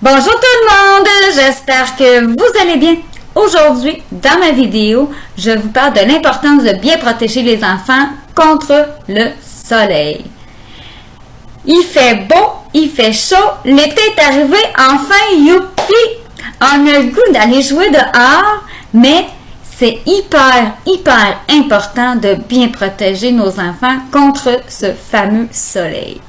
Bonjour tout le monde, j'espère que vous allez bien. Aujourd'hui, dans ma vidéo, je vous parle de l'importance de bien protéger les enfants contre le soleil. Il fait beau, il fait chaud, l'été est arrivé, enfin, youpi! On a le goût d'aller jouer dehors, mais c'est hyper important de bien protéger nos enfants contre ce fameux soleil.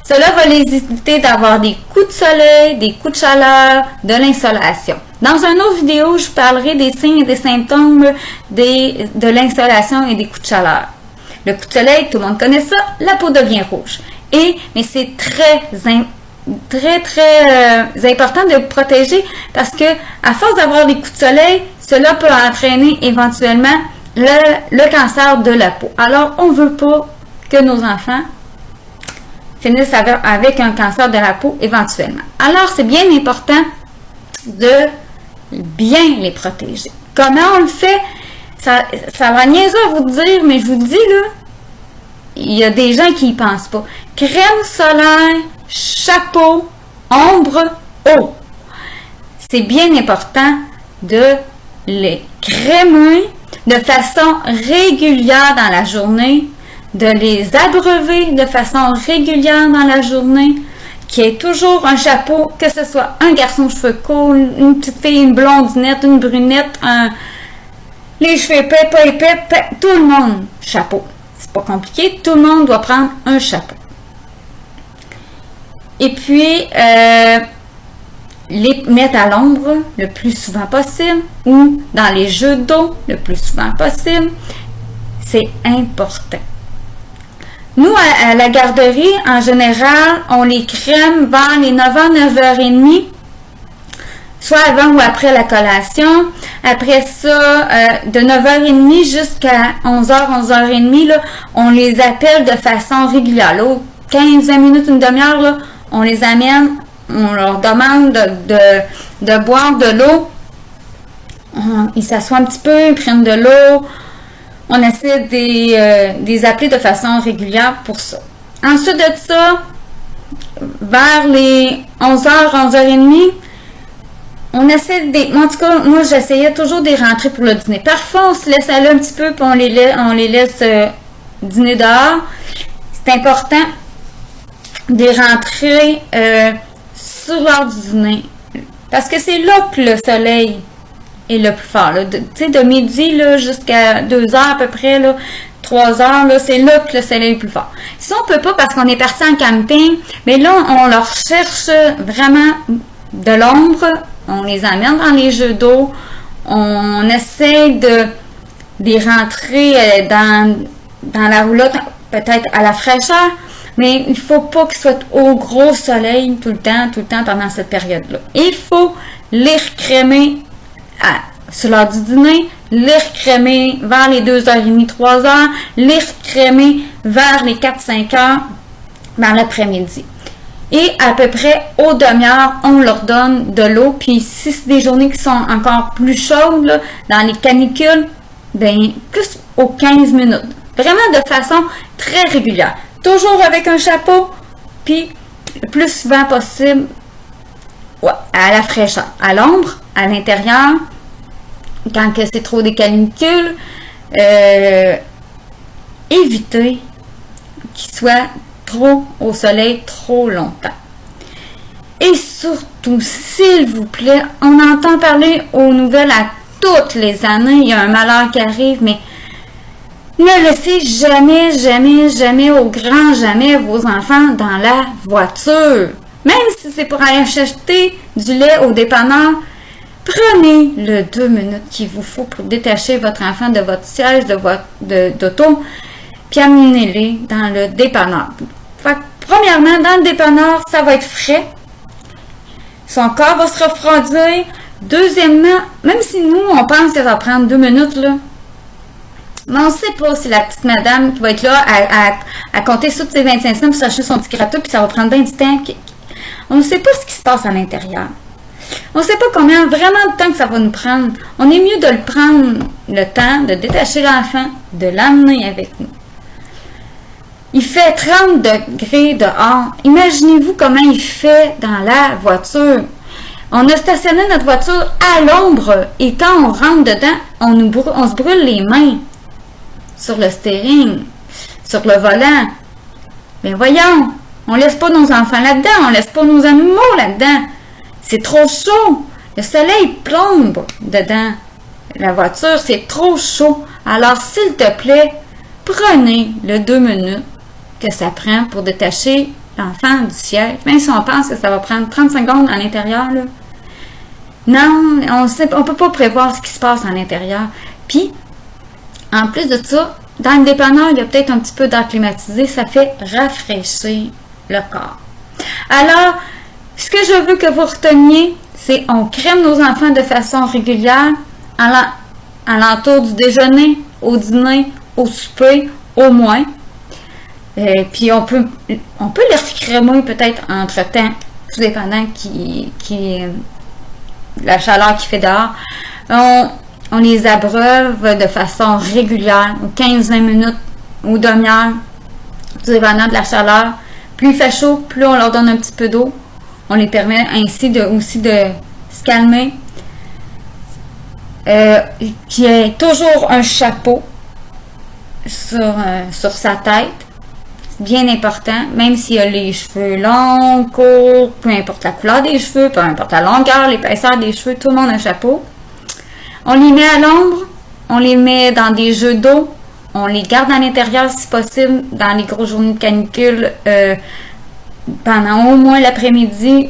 Cela va les éviter d'avoir des coups de soleil, des coups de chaleur, de l'insolation. Dans une autre vidéo, je parlerai des signes et des symptômes de l'insolation et des coups de chaleur. Le coup de soleil, tout le monde connaît ça, la peau devient rouge. Mais c'est très important de protéger parce que à force d'avoir des coups de soleil, cela peut entraîner éventuellement le cancer de la peau. Alors, on ne veut pas que nos enfants finissent avec un cancer de la peau éventuellement. Alors, c'est bien important de bien les protéger. Comment on le fait? Ça va niaiser à vous dire, mais je vous dis là, il y a des gens qui n'y pensent pas. Crème solaire, chapeau, ombre, eau. C'est bien important de les crémer de façon régulière dans la journée, de les abreuver de façon régulière dans la journée, qu'il y ait toujours un chapeau, que ce soit un garçon aux cheveux courts, une petite fille, une blondinette, une brunette, les cheveux épais, pas épais, tout le monde, chapeau. C'est pas compliqué, tout le monde doit prendre un chapeau. Et puis, les mettre à l'ombre le plus souvent possible ou dans les jeux d'eau le plus souvent possible. C'est important. Nous, à la garderie, en général, on les crème vers les 9h, 9h30, soit avant ou après la collation. Après ça, de 9h30 jusqu'à 11h, 11h30, là, on les appelle de façon régulière. Là, 15-20 minutes, une demi-heure, là, on les amène, on leur demande de boire de l'eau. Ils s'assoient un petit peu, ils prennent de l'eau. On essaie de les appeler de façon régulière pour ça. Ensuite de ça, vers les 11h, 11h30, on essaie en tout cas, moi j'essayais toujours de les rentrer pour le dîner. Parfois, on se laisse aller un petit peu puis on les laisse dîner dehors. C'est important de les rentrer sur l'heure du dîner. Parce que c'est là que le soleil est le plus fort. Tu sais, de midi jusqu'à 2h à peu près, 3h, c'est là que le soleil est le plus fort. Si on ne peut pas parce qu'on est parti en camping, mais là, on leur cherche vraiment de l'ombre, on les amène dans les jeux d'eau, on essaie de les rentrer dans la roulotte, peut-être à la fraîcheur, mais il ne faut pas qu'ils soient au gros soleil tout le temps pendant cette période-là. Il faut les recrémer sur l'heure du dîner, les recrémer vers les 2h30, 3h, les recrémer vers les 4-5 heures dans l'après-midi. Et à peu près aux demi-heures, on leur donne de l'eau. Puis si c'est des journées qui sont encore plus chaudes, là, dans les canicules, plus aux 15 minutes. Vraiment de façon très régulière. Toujours avec un chapeau, puis le plus souvent possible à la fraîcheur, à l'ombre, à l'intérieur, quand c'est trop des canicules, éviter qu'ils soient trop au soleil trop longtemps. Et surtout, s'il vous plaît, on entend parler aux nouvelles à toutes les années, il y a un malheur qui arrive, mais ne laissez jamais, au grand jamais, vos enfants dans la voiture. Même si c'est pour aller acheter du lait au dépanneur, prenez le 2 minutes qu'il vous faut pour détacher votre enfant de votre siège d'auto, puis amenez-les dans le dépanneur. Fait que, premièrement, dans le dépanneur, ça va être frais. Son corps va se refroidir. Deuxièmement, même si nous, on pense que ça va prendre 2 minutes, là, mais on ne sait pas si la petite madame qui va être là à compter sur ses 25 cents pour s'acheter son petit gâteau, puis ça va prendre bien du temps. On ne sait pas ce qui se passe à l'intérieur. On ne sait pas vraiment de temps que ça va nous prendre. On est mieux de le prendre le temps, de détacher l'enfant, de l'amener avec nous. Il fait 30 degrés dehors. Imaginez-vous comment il fait dans la voiture. On a stationné notre voiture à l'ombre et quand on rentre dedans, on se brûle les mains sur le steering, sur le volant. Mais voyons, on laisse pas nos enfants là-dedans, on laisse pas nos animaux là-dedans. C'est trop chaud. Le soleil plombe dedans. La voiture, c'est trop chaud. Alors, s'il te plaît, prenez le 2 minutes que ça prend pour détacher l'enfant du siège. Même si on pense que ça va prendre 30 secondes à l'intérieur, là. Non, on ne peut pas prévoir ce qui se passe à l'intérieur. Puis, en plus de ça, dans le dépanneur, il y a peut-être un petit peu d'air climatisé. Ça fait rafraîchir le corps. Alors, ce que je veux que vous reteniez, c'est on crème nos enfants de façon régulière à l'entour du déjeuner, au dîner, au souper, au moins. Puis on peut les recrémer peut-être entre-temps, tout dépendant la chaleur qu'il fait dehors. On les abreuve de façon régulière, 15-20 minutes ou demi-heure, tout dépendant de la chaleur. Plus il fait chaud, plus on leur donne un petit peu d'eau. On les permet ainsi aussi de se calmer. Qu'il y ait toujours un chapeau sur sa tête. Bien important, même s'il a les cheveux longs, courts, peu importe la couleur des cheveux, peu importe la longueur, l'épaisseur des cheveux, tout le monde a un chapeau. On les met à l'ombre, on les met dans des jeux d'eau, on les garde à l'intérieur si possible dans les grosses journées de canicule pendant au moins l'après-midi,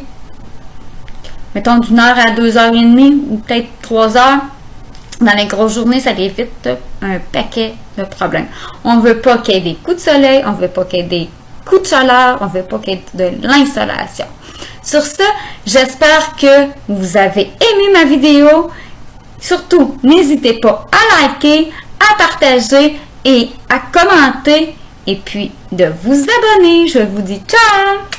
mettons d'1 heure à 2h30 ou peut-être 3 heures. Dans les grosses journées, ça évite un paquet de problèmes. On ne veut pas qu'il y ait des coups de soleil, on ne veut pas qu'il y ait des coups de chaleur, on ne veut pas qu'il y ait de l'insolation. Sur ce, j'espère que vous avez aimé ma vidéo. Surtout, n'hésitez pas à liker, à partager et à commenter. Et puis, de vous abonner. Je vous dis ciao!